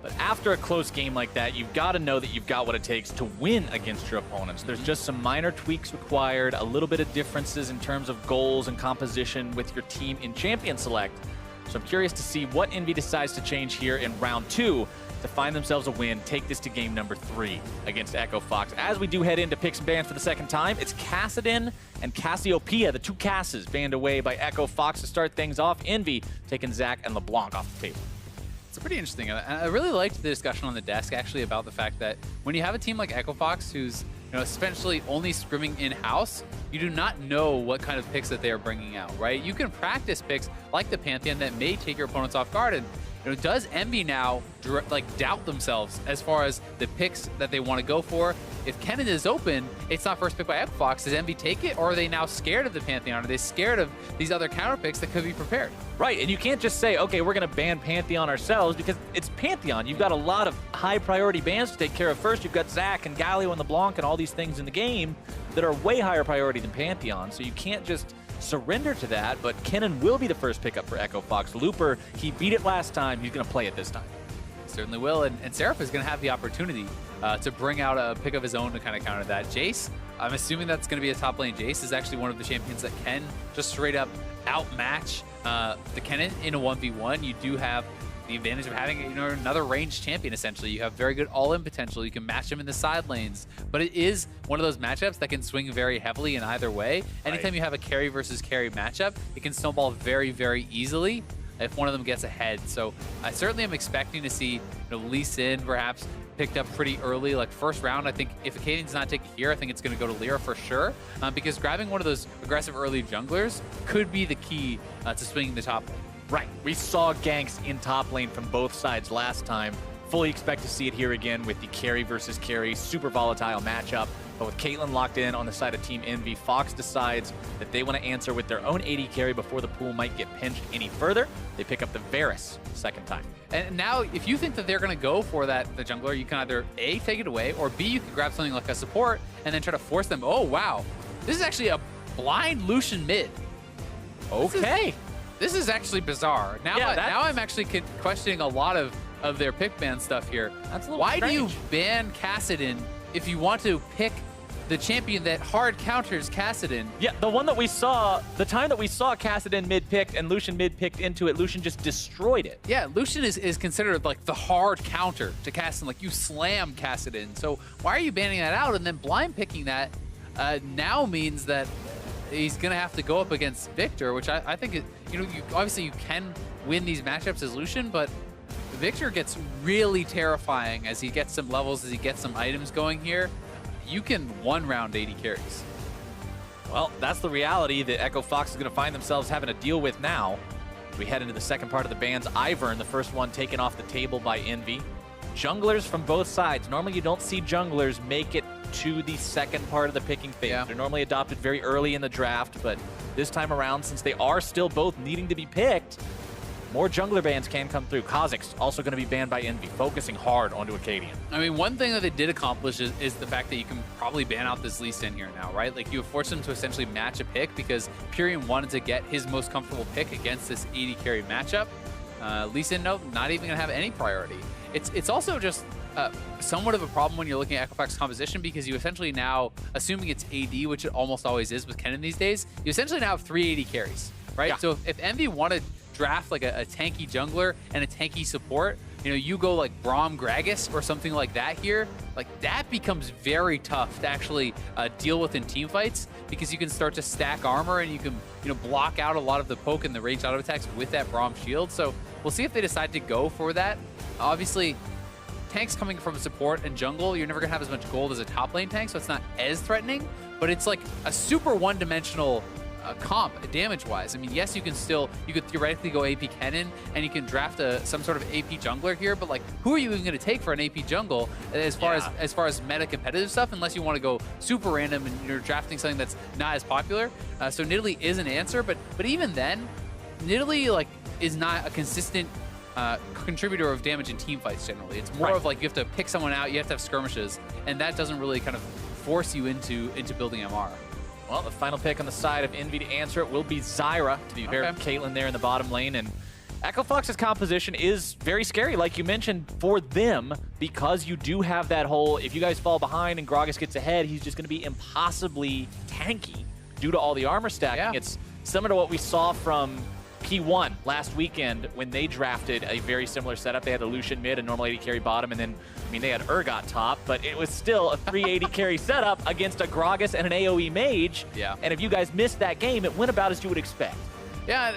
But after a close game like that, you've got to know that you've got what it takes to win against your opponents. There's just some minor tweaks required, a little bit of differences in terms of goals and composition with your team in Champion Select. So I'm curious to see what EnVy decides to change here in round 2 to find themselves a win, take this to game number 3 against Echo Fox. As we do head into picks and bans for the second time, it's Kassadin and Cassiopeia, the two Casses, banned away by Echo Fox to start things off. EnVy taking Zach and LeBlanc off the table. It's pretty interesting. I really liked the discussion on the desk actually about the fact that when you have a team like Echo Fox who's essentially only scrimming in-house, you do not know what kind of picks that they are bringing out, right? You can practice picks like the Pantheon that may take your opponents off guard, and does EnVy now doubt themselves as far as the picks that they want to go for? If Kennen is open, it's not first pick by Echo Fox. Does EnVy take it, or are they now scared of the Pantheon? Are they scared of these other counter picks that could be prepared? Right, and you can't just say, okay, we're going to ban Pantheon ourselves, because it's Pantheon. You've got a lot of high priority bans to take care of first. You've got Zach and Galio and LeBlanc and all these things in the game that are way higher priority than Pantheon, so you can't just surrender to that. But Kennen will be the first pickup for Echo Fox. Looper, he beat it last time. He's going to play it this time. Certainly will, and Seraph is going to have the opportunity to bring out a pick of his own to kind of counter that. Jace, I'm assuming that's going to be a top lane. Jace is actually one of the champions that can just straight up outmatch the Kennen in a 1v1. You do have the advantage of having another ranged champion, essentially. You have very good all-in potential. You can match him in the side lanes, but it is one of those matchups that can swing very heavily in either way. Anytime you have a carry versus carry matchup, it can snowball very, very easily if one of them gets ahead. So I certainly am expecting to see Lee Sin perhaps picked up pretty early, like first round. I think if Acadian's not taken here, I think it's going to go to Lyra for sure, because grabbing one of those aggressive early junglers could be the key to swinging the top lane. Right, we saw ganks in top lane from both sides last time. Fully expect to see it here again with the carry versus carry, super volatile matchup. But with Caitlyn locked in on the side of Team EnVy, Fox decides that they want to answer with their own AD carry before the pool might get pinched any further. They pick up the Varus second time. And now, if you think that they're going to go for the jungler, you can either A, take it away, or B, you can grab something like a support and then try to force them. Oh, wow. This is actually a blind Lucian mid. Okay. This is actually bizarre. Now, now I'm actually questioning a lot of their pick ban stuff here. That's a little Why strange. do you ban Kassadin if you want to pick the champion that hard counters Kassadin? Yeah, the one that we saw, the time that we saw Kassadin mid-picked and Lucian mid-picked into it, Lucian just destroyed it. Yeah, Lucian is considered like the hard counter to Kassadin. Like, you slam Kassadin. So why are you banning that out? And then blind picking that now means that he's going to have to go up against Victor, which I think, obviously you can win these matchups as Lucian, but Victor gets really terrifying as he gets some levels, as he gets some items going here. You can one-round 80 carries. Well, that's the reality that Echo Fox is going to find themselves having to deal with now. We head into the second part of the bans. Ivern, the first one taken off the table by EnVy. Junglers from both sides. Normally you don't see junglers make it to the second part of the picking phase. Yeah. They're normally adopted very early in the draft, but this time around, since they are still both needing to be picked, more jungler bans can come through. Kha'Zix also going to be banned by EnVy, focusing hard onto Acadian. I mean, one thing that they did accomplish is the fact that you can probably ban out this Lee Sin here now, right? Like, you have forced him to essentially match a pick because Pyrion wanted to get his most comfortable pick against this AD carry matchup. Lee Sin, no, not even going to have any priority. It's also just somewhat of a problem when you're looking at Echo Fox composition, because you essentially now, assuming it's AD, which it almost always is with Kennen these days, you essentially now have 3 AD carries, right? Yeah. So if EnVy wanted draft like a tanky jungler and a tanky support, you go like Braum Gragas or something like that here, like that becomes very tough to actually deal with in team fights, because you can start to stack armor and you can block out a lot of the poke and the ranged auto attacks with that Braum shield. So we'll see if they decide to go for that. Obviously, tanks coming from support and jungle, you're never gonna have as much gold as a top lane tank, so it's not as threatening, but it's like a super one-dimensional comp damage-wise. I mean, yes, you could theoretically go AP Kennen and you can draft some sort of AP jungler here, but like, who are you even going to take for an AP jungle as far as meta competitive stuff, unless you want to go super random and you're drafting something that's not as popular. So Nidalee is an answer, but even then, Nidalee like is not a consistent contributor of damage in team fights generally. It's more of like you have to pick someone out, you have to have skirmishes, and that doesn't really kind of force you into building MR. Well, the final pick on the side of EnVy to answer it will be Zyra to be paired with Caitlyn there in the bottom lane. And Echo Fox's composition is very scary, like you mentioned, for them, because you do have that whole, if you guys fall behind and Gragas gets ahead, he's just going to be impossibly tanky due to all the armor stacking. Yeah. It's similar to what we saw from P1 last weekend when they drafted a very similar setup. They had a Lucian mid, a normal 80 carry bottom, and then, I mean, they had Urgot top, but it was still a 380 carry setup against a Gragas and an AoE mage. Yeah. And if you guys missed that game, it went about as you would expect. Yeah,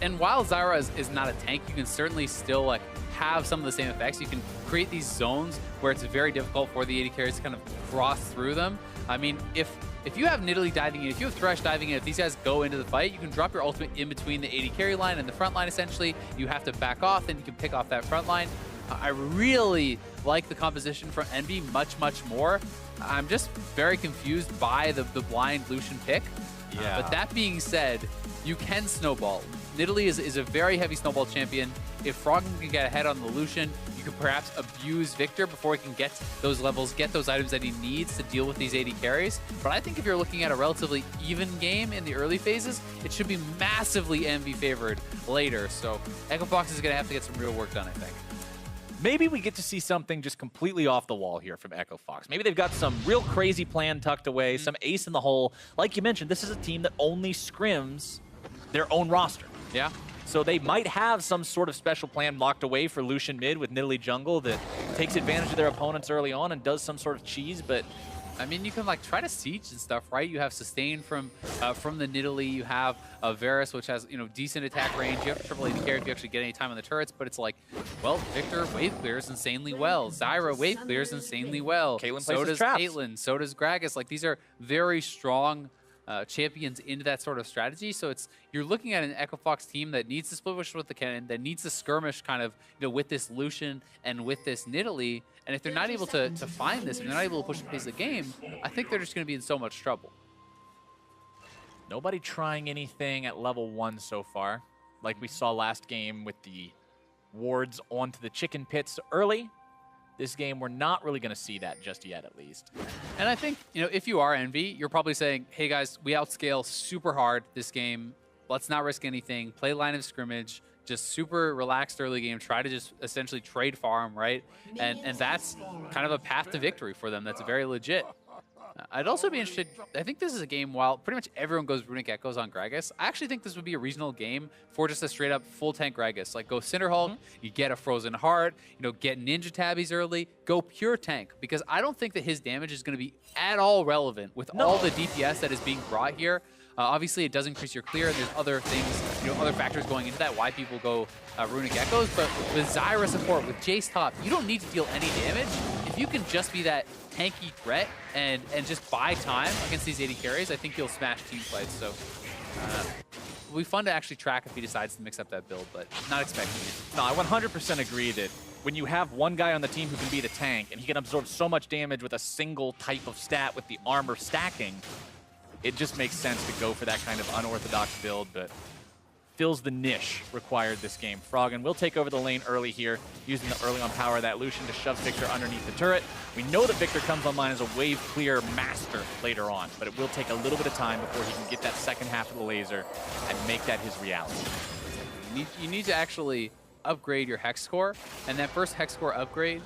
and while Zyra is not a tank, you can certainly still like have some of the same effects. You can create these zones where it's very difficult for the 80 carries to kind of cross through them. I mean, if you have Nidalee diving in, if you have Thresh diving in, if these guys go into the fight, you can drop your ultimate in between the 80 carry line and the front line, essentially. You have to back off, and you can pick off that front line. I really like the composition from Envy much more. I'm just very confused by the blind Lucian pick. Yeah. But that being said, you can snowball. Nidalee is a very heavy snowball champion. If Froggen can get ahead on the Lucian, you can perhaps abuse Victor before he can get those levels, get those items that he needs to deal with these 80 carries. But I think if you're looking at a relatively even game in the early phases, it should be massively Envy favored later. So Echo Fox is going to have to get some real work done, I think. Maybe we get to see something just completely off the wall here from Echo Fox. Maybe they've got some real crazy plan tucked away, some ace in the hole. Like you mentioned, this is a team that only scrims their own roster. Yeah. So they might have some sort of special plan locked away for Lucian mid with Nidalee jungle that takes advantage of their opponents early on and does some sort of cheese, but I mean, you can like try to siege and stuff, right? You have sustain from the Nidalee. You have Varus, which has decent attack range. You have triple 80 carry if you actually get any time on the turrets. But it's like, well, Victor wave clears insanely well. Zyra wave clears insanely well. Caitlyn so plays does traps. Caitlyn. So does Gragas. Like these are very strong champions into that sort of strategy. So you're looking at an Echo Fox team that needs to split push with the cannon, that needs to skirmish kind of with this Lucian and with this Nidalee. And if they're not able to find this, if they're not able to push the pace of the game, I think they're just going to be in so much trouble. nobody trying anything at level 1 so far. Like we saw last game with the wards onto the chicken pits early. This game, we're not really going to see that just yet, at least. And I think, if you are Envy, you're probably saying, hey guys, we outscale super hard this game. Let's not risk anything. Play line of scrimmage. Just super relaxed early game. Try to just essentially trade farm, right? And that's kind of a path to victory for them. That's very legit. I'd also be interested, I think this is a game, while pretty much everyone goes Runic Echoes on Gragas, I actually think this would be a reasonable game for just a straight up full tank Gragas. Like go Cinder Hulk, you get a Frozen Heart, get Ninja Tabbies early, go pure tank. Because I don't think that his damage is going to be at all relevant with all the DPS that is being brought here. Obviously, it does increase your clear, and there's other things, other factors going into that, why people go Runic Echoes. But with Zyra support, with Jace top, you don't need to deal any damage. If you can just be that tanky threat and just buy time against these 80 carries, I think you'll smash team fights. So it'll be fun to actually track if he decides to mix up that build, but not expecting it. No, I 100% agree that when you have one guy on the team who can be the tank, and he can absorb so much damage with a single type of stat with the armor stacking, it just makes sense to go for that kind of unorthodox build, but fills the niche required this game. Froggen will take over the lane early here, using the early on power of that Lucian to shove Victor underneath the turret. We know that Victor comes online as a wave clear master later on, but it will take a little bit of time before he can get that second half of the laser and make that his reality. You need to actually upgrade your Hex score, and that first Hex score upgrade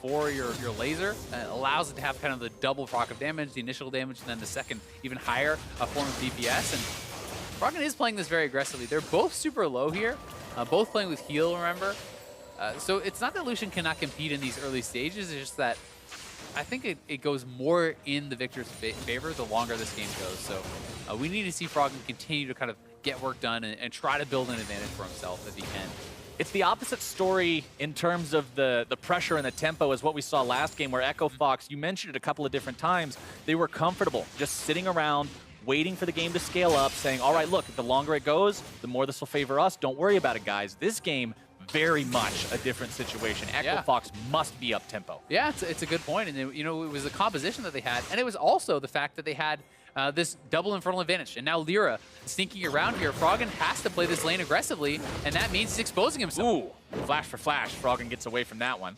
for your laser allows it to have kind of the double proc of damage, the initial damage, and then the second, even higher form of DPS. And Froggen is playing this very aggressively. They're both super low here, both playing with heal, remember? So it's not that Lucian cannot compete in these early stages, it's just that I think it goes more in the Victor's favor the longer this game goes. So we need to see Froggen continue to kind of get work done and try to build an advantage for himself if he can. It's the opposite story in terms of the pressure and the tempo as what we saw last game, where Echo Fox, you mentioned it a couple of different times, they were comfortable just sitting around, waiting for the game to scale up, saying, all right, look, the longer it goes, the more this will favor us. Don't worry about it, guys. This game, very much a different situation. Echo Fox must be up-tempo. Yeah, it's a good point. And, it was the composition that they had, and it was also the fact that they had this double Infernal advantage. And now Lyra sneaking around here. Froggen has to play this lane aggressively, and that means he's exposing himself. Ooh, flash for flash. Froggen gets away from that one.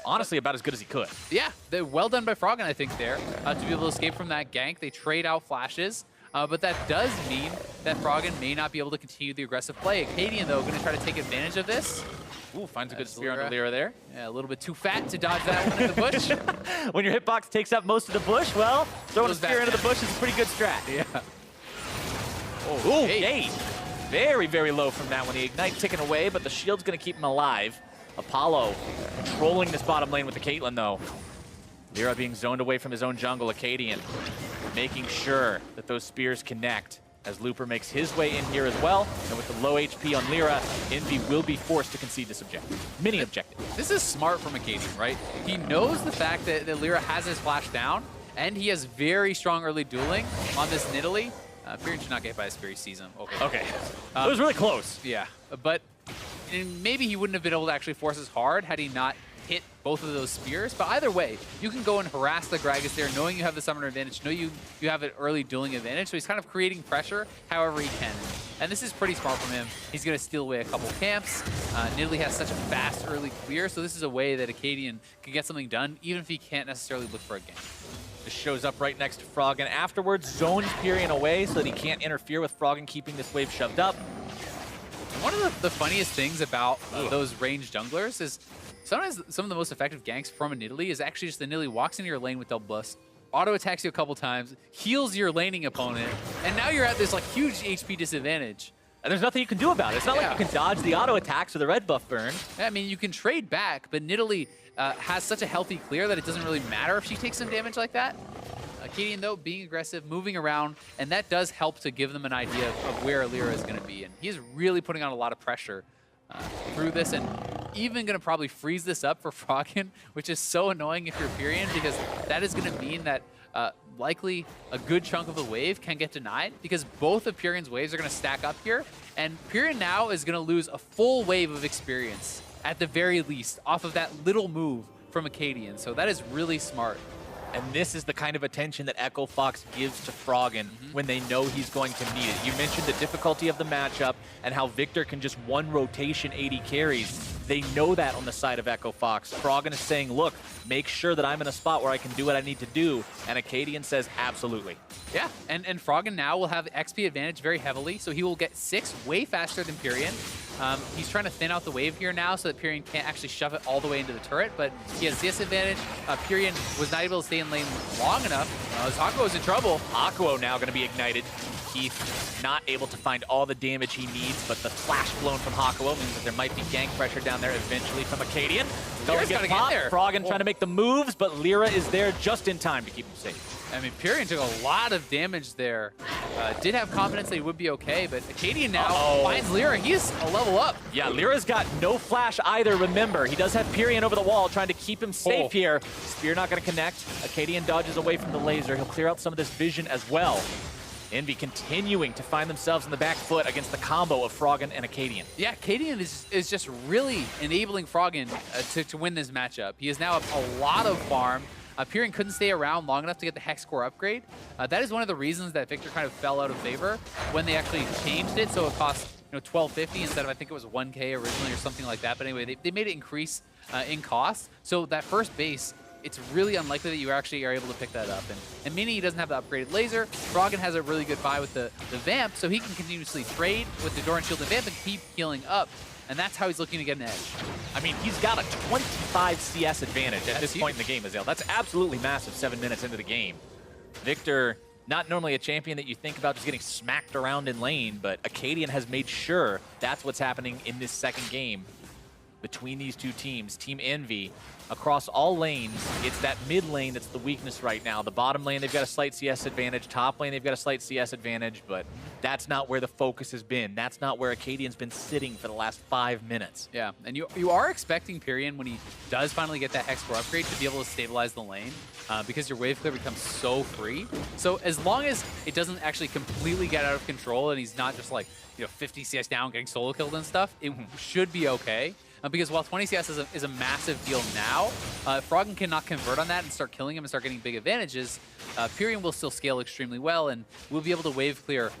Honestly, about as good as he could. Yeah, well done by Froggen, I think, there, to be able to escape from that gank. They trade out flashes, but that does mean that Froggen may not be able to continue the aggressive play. Acadian, though, going to try to take advantage of this. Ooh, finds a good spear onto Lyra there. Yeah, a little bit too fat to dodge that one in the bush. When your hitbox takes up most of the bush, well, throwing a spear into the bush is a pretty good strat. Yeah. Oh, Gate. Very, very low from that one. The Ignite ticking away, but the shield's going to keep him alive. Apollo controlling this bottom lane with the Caitlyn, though. Lyra being zoned away from his own jungle. Acadian making sure that those spears connect as Looper makes his way in here as well. And with the low HP on Lyra, Envy will be forced to concede this objective. Mini objective. This is smart from Acadian, right? He knows the fact that Lyra has his flash down, and he has very strong early dueling on this Nidalee. Pyrion should not get hit by a spear. He sees him. Okay. It was really close. Yeah, but maybe he wouldn't have been able to actually force as hard had he not hit both of those spears. But either way, you can go and harass the Gragas there, knowing you have the summoner advantage, know you have an early dueling advantage. So he's kind of creating pressure however he can. And this is pretty smart from him. He's going to steal away a couple camps. Nidalee has such a fast early clear, so this is a way that Acadian can get something done, even if he can't necessarily look for a gank. Just shows up right next to Froggen. Afterwards, zones Pyrion away so that he can't interfere with Froggen keeping this wave shoved up. One of the funniest things about those ranged junglers is sometimes some of the most effective ganks from a Nidalee is actually just the Nidalee walks into your lane with double bust, auto attacks you a couple times, heals your laning opponent, and now you're at this like huge HP disadvantage. And there's nothing you can do about it. It's not like you can dodge the auto attacks or the red buff burn. Yeah, I mean, you can trade back, but Nidalee has such a healthy clear that it doesn't really matter if she takes some damage like that. Acadian, though, being aggressive, moving around, and that does help to give them an idea of where Lyra is going to be. And he's really putting on a lot of pressure through this, and even going to probably freeze this up for Froggen, which is so annoying if you're Pyrion, because that is going to mean that likely a good chunk of the wave can get denied, because both of Pyrion's waves are going to stack up here, and Pyrion now is going to lose a full wave of experience, at the very least, off of that little move from Acadian. So that is really smart. And this is the kind of attention that Echo Fox gives to Froggen when they know he's going to need it. You mentioned the difficulty of the matchup and how Victor can just one rotation 80 carries. They know that on the side of Echo Fox. Froggen is saying, look, make sure that I'm in a spot where I can do what I need to do. And Acadian says, absolutely. Yeah, and Froggen now will have XP advantage very heavily, so he will get 6 way faster than Pyrion. He's trying to thin out the wave here now so that Pyrion can't actually shove it all the way into the turret, but he has CS advantage. Pyrion was not able to stay in lane long enough. Hakuo is in trouble. Hakuo now going to be ignited. Keith not able to find all the damage he needs, but the flash blown from Hakuo means that there might be gank pressure down there eventually from Acadian. Lyra's got to get there. Froggen trying to make the moves, but Lyra is there just in time to keep him safe. I mean, Pyrion took a lot of damage there. Did have confidence that he would be okay, but Acadian now finds Lyra. He's a level up. Yeah, Lyra's got no flash either, remember. He does have Pyrion over the wall trying to keep him safe here. Spear not going to connect. Acadian dodges away from the laser. He'll clear out some of this vision as well. Envy continuing to find themselves in the back foot against the combo of Froggen and Acadian. Yeah, Acadian is just really enabling Froggen to win this matchup. He is now up a lot of farm. Pyrion couldn't stay around long enough to get the Hex Core upgrade. That is one of the reasons that Victor kind of fell out of favor when they actually changed it, so it cost $12.50 instead of, I think it was 1K originally or something like that. But anyway, they made it increase in cost. So that first base, it's really unlikely that you actually are able to pick that up. And meaning he doesn't have the upgraded laser. Froggen has a really good buy with the Vamp, so he can continuously trade with the Doran Shield and Vamp and keep healing up. And that's how he's looking to get an edge. I mean, he's got a 25 CS advantage at this point in the game, Azale. That's absolutely massive 7 minutes into the game. Victor, not normally a champion that you think about just getting smacked around in lane, but Acadian has made sure that's what's happening in this second game between these two teams. Team Envy, across all lanes, it's that mid lane that's the weakness right now. The bottom lane, they've got a slight CS advantage. Top lane, they've got a slight CS advantage, but that's not where the focus has been. That's not where Acadian's been sitting for the last 5 minutes. Yeah, and you are expecting Pyrion, when he does finally get that Hex Core upgrade, to be able to stabilize the lane because your wave clear becomes so free. So as long as it doesn't actually completely get out of control and he's not just like 50 CS down getting solo killed and stuff, it should be okay. Because while 20 CS is a massive deal now, if Froggen cannot convert on that and start killing him and start getting big advantages, Pyrion will still scale extremely well and will be able to wave clear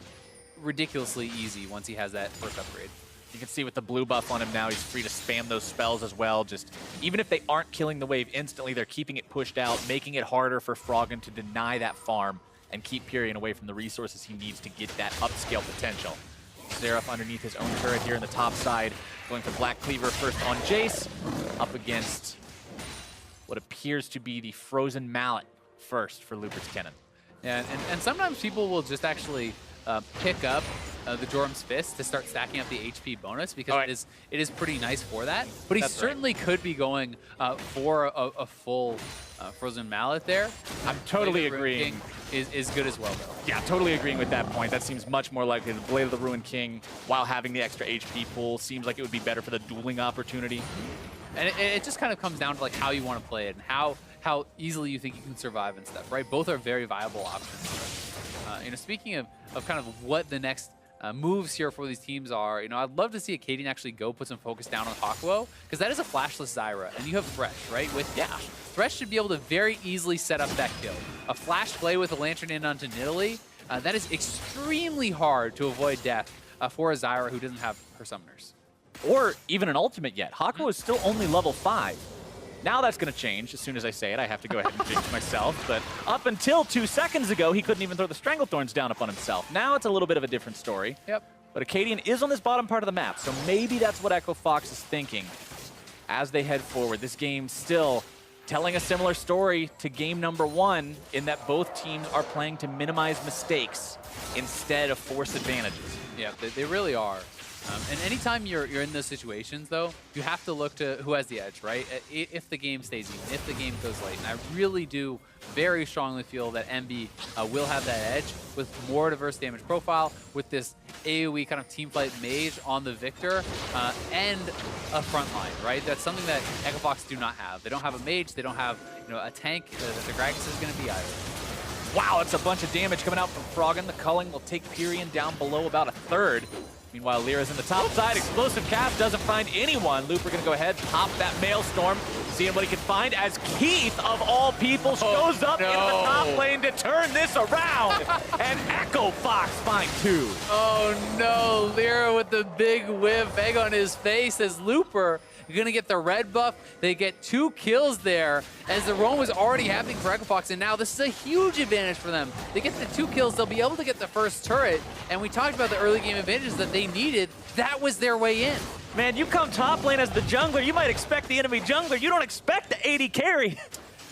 ridiculously easy once he has that first upgrade. You can see with the blue buff on him now, he's free to spam those spells as well. Just even if they aren't killing the wave instantly, they're keeping it pushed out, making it harder for Froggen to deny that farm. and keep Pyrion away from the resources he needs to get that upscale potential. Seraph underneath his own turret here in the top side, going for Black Cleaver first on Jace, up against what appears to be the Frozen Mallet first for Lupert's Kennen. And sometimes people will just actually pick up the Jorum's Fist to start stacking up the HP bonus because it is pretty nice for that. But he certainly could be going for a full Frozen Mallet there. I'm totally agreeing. Is good as well, though. Yeah, totally agreeing with that point. That seems much more likely. The Blade of the Ruined King, while having the extra HP pool, seems like it would be better for the dueling opportunity. And it just kind of comes down to like how you want to play it and how easily you think you can survive and stuff, right? Both are very viable options. Speaking of kind of what the next moves here for these teams are, I'd love to see Acadian actually go put some focus down on Hakuo, because that is a flashless Zyra, and you have Thresh, right? With Dash. Thresh should be able to very easily set up that kill. A flash play with a Lantern in onto Nidalee, that is extremely hard to avoid death for a Zyra who doesn't have her summoners. Or even an ultimate yet. Hakuo is still only level 5. Now that's going to change. As soon as I say it, I have to go ahead and jinx myself. But up until 2 seconds ago, he couldn't even throw the Stranglethorns down upon himself. Now it's a little bit of a different story. Yep. But Acadian is on this bottom part of the map, so maybe that's what Echo Fox is thinking as they head forward. This game still telling a similar story to game number 1 in that both teams are playing to minimize mistakes instead of force advantages. Yeah, they really are. And anytime you're in those situations, though, you have to look to who has the edge, right? If the game stays even, if the game goes late. And I really do very strongly feel that EnVy will have that edge with more diverse damage profile, with this AoE kind of teamfight mage on the Victor, and a front line, right? That's something that Echo Fox do not have. They don't have a mage. They don't have a tank that the Gragas is going to be either. Wow, that's a bunch of damage coming out from Froggen. The culling will take Pyrion down below about a third. Meanwhile, Lyra's in the top side. Explosive cast doesn't find anyone. Luper gonna go ahead, pop that Maelstrom, seeing what he can find as Keith, of all people, shows up in the top lane to turn this around. And Echo Fox find 2. Oh no, Lyra with the big whiff, egg on his face as Luper gonna get the red buff. They get 2 kills there as the roam was already happening for Echo Fox, and now this is a huge advantage for them. They get the 2 kills, they'll be able to get the first turret, and we talked about the early game advantages that they needed. That was their way in. Man, you come top lane as the jungler, you might expect the enemy jungler. You don't expect the 80 carry.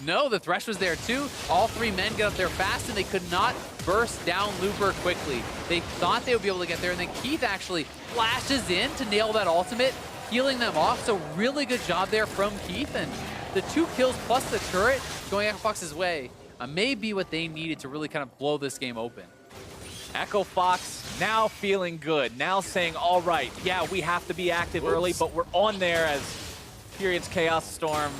No, the Thresh was there too. All 3 men get up there fast, and they could not burst down Luper quickly. They thought they would be able to get there, and then Keith actually flashes in to nail that ultimate, healing them off. So really good job there from Keith, and the 2 kills plus the turret going Echo Fox's way may be what they needed to really kind of blow this game open. Echo Fox now feeling good, now saying, all right, yeah, we have to be active early, but we're on there as Pyrion's Chaos Storm.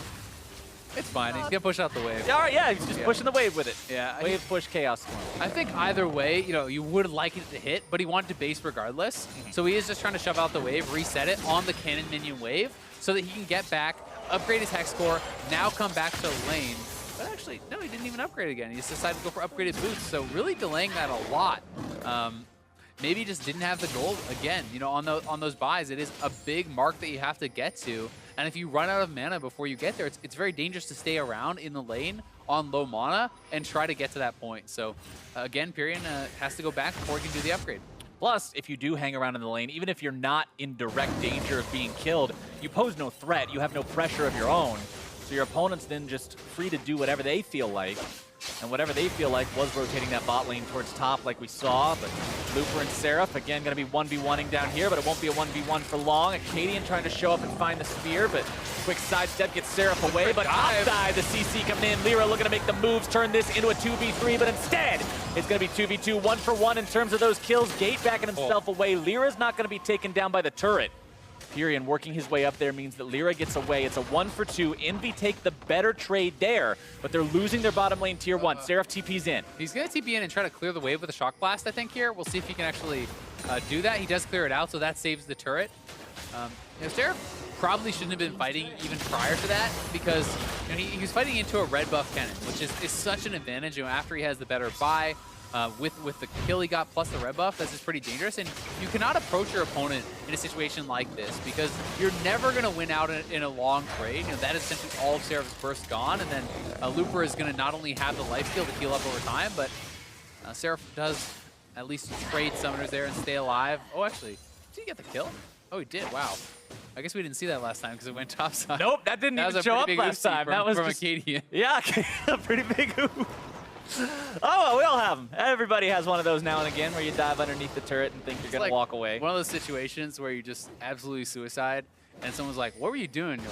It's fine. He's gonna push out the wave. All right, yeah, he's just pushing the wave with it. Yeah, wave push Chaos Storm. I think either way, you would like it to hit, but he wanted to base regardless. So he is just trying to shove out the wave, reset it on the cannon minion wave, so that he can get back, upgrade his hex core, now come back to the lane. But actually, no, he didn't even upgrade again. He just decided to go for upgraded boots, so really delaying that a lot. Maybe he just didn't have the gold again. On those buys, it is a big mark that you have to get to. And if you run out of mana before you get there, it's very dangerous to stay around in the lane on low mana and try to get to that point. So again, Pyrion has to go back before he can do the upgrade. Plus, if you do hang around in the lane, even if you're not in direct danger of being killed, you pose no threat, you have no pressure of your own. So your opponent's then just free to do whatever they feel like. And whatever they feel like was rotating that bot lane towards top like we saw. But Luper and Seraph, again, going to be 1v1ing down here, but it won't be a 1v1 for long. Acadian trying to show up and find the spear, but quick sidestep gets Seraph away. But outside, the CC coming in. Lyra looking to make the moves, turn this into a 2v3, but instead, it's going to be 2v2, 1-for-1 in terms of those kills. Gate backing himself away. Lyra's not going to be taken down by the turret. Pyrion working his way up there means that Lyra gets away. It's a 1-for-2. EnVy take the better trade there, but they're losing their bottom lane tier 1. Seraph TP's in. He's going to TP in and try to clear the wave with a Shock Blast, I think, here. We'll see if he can actually do that. He does clear it out, so that saves the turret. Seraph probably shouldn't have been fighting even prior to that, because he was fighting into a red buff cannon, which is such an advantage. After he has the better buy, with the kill he got plus the red buff, that's just pretty dangerous. And you cannot approach your opponent in a situation like this, because you're never going to win out in a long trade. That is essentially all of Seraph's burst gone, and then Luper is going to not only have the life steal to heal up over time, but Seraph does at least trade summoners there and stay alive. Oh, actually, did he get the kill? Oh, he did. Wow. I guess we didn't see that last time because it went topside. Nope, that didn't even show up last time. That was from just, Acadian. Yeah, a pretty big hoop. Oh, well, we all have them. Everybody has one of those now and again where you dive underneath the turret and think you're going to walk away. One of those situations where you just absolutely suicide and someone's like, what were you doing? You're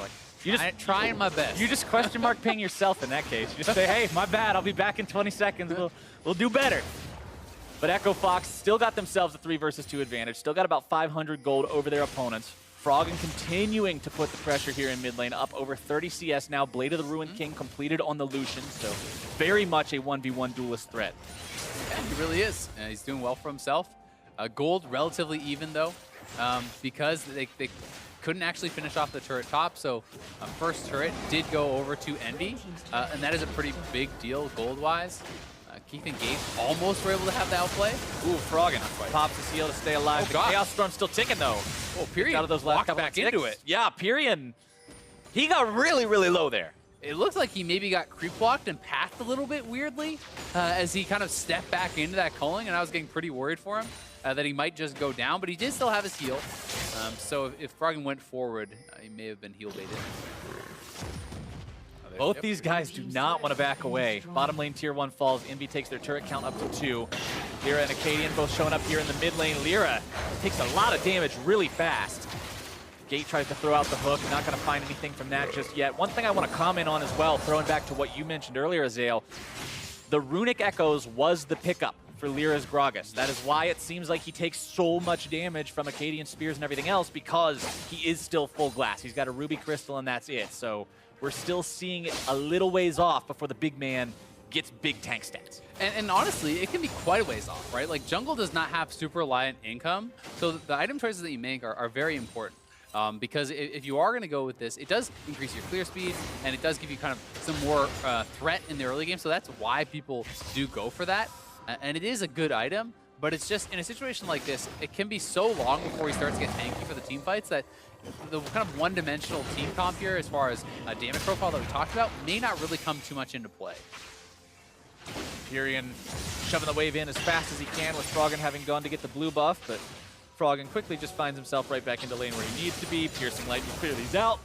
like, I'm trying my best. You just question mark ping yourself in that case. You just say, hey, my bad. I'll be back in 20 seconds. We'll do better. But Echo Fox still got themselves a 3 versus 2 advantage. Still got about 500 gold over their opponents. Froggen continuing to put the pressure here in mid lane, up over 30 CS now. Blade of the Ruined King completed on the Lucian, so very much a 1v1 duelist threat. Yeah, he really is. He's doing well for himself. Gold relatively even though, because they couldn't actually finish off the turret top, so first turret did go over to Envy, and that is a pretty big deal gold-wise. Keith and Gate almost were able to have the outplay. Ooh, Froggen pops the seal to stay alive. The Chaos Storm's still ticking, though. Oh, Pyrian out of those last couple back into it. Yeah, Pyrian, he got really, really low there. It looks like he maybe got creep walked and pathed a little bit weirdly as he kind of stepped back into that culling, and I was getting pretty worried for him that he might just go down, but he did still have his heal. So if Froggen went forward, he may have been heal baited. Both these guys do not want to back away. Bottom lane tier 1 falls. Envy takes their turret count up to 2. Lyra and Acadian both showing up here in the mid lane. Lyra takes a lot of damage really fast. Gate tries to throw out the hook. Not going to find anything from that just yet. One thing I want to comment on as well, throwing back to what you mentioned earlier, Azale, the Runic Echoes was the pickup for Lyra's Gragas. That is why it seems like he takes so much damage from Acadian Spears and everything else, because he is still full glass. He's got a Ruby Crystal and that's it. So we're still seeing it a little ways off before the big man gets big tank stats. And honestly, it can be quite a ways off, right? Like, jungle does not have super reliant income, so the item choices that you make are very important. Because if you are going to go with this, it does increase your clear speed, and it does give you kind of some more threat in the early game, so that's why people do go for that. And it is a good item, but it's just, in a situation like this, it can be so long before he starts to get tanky for the team fights that the kind of one-dimensional team comp here, as far as damage profile that we talked about, may not really come too much into play. Pyrian shoving the wave in as fast as he can, with Froggen having gone to get the blue buff, but Froggen quickly just finds himself right back into lane where he needs to be. Piercing Light to clear these out.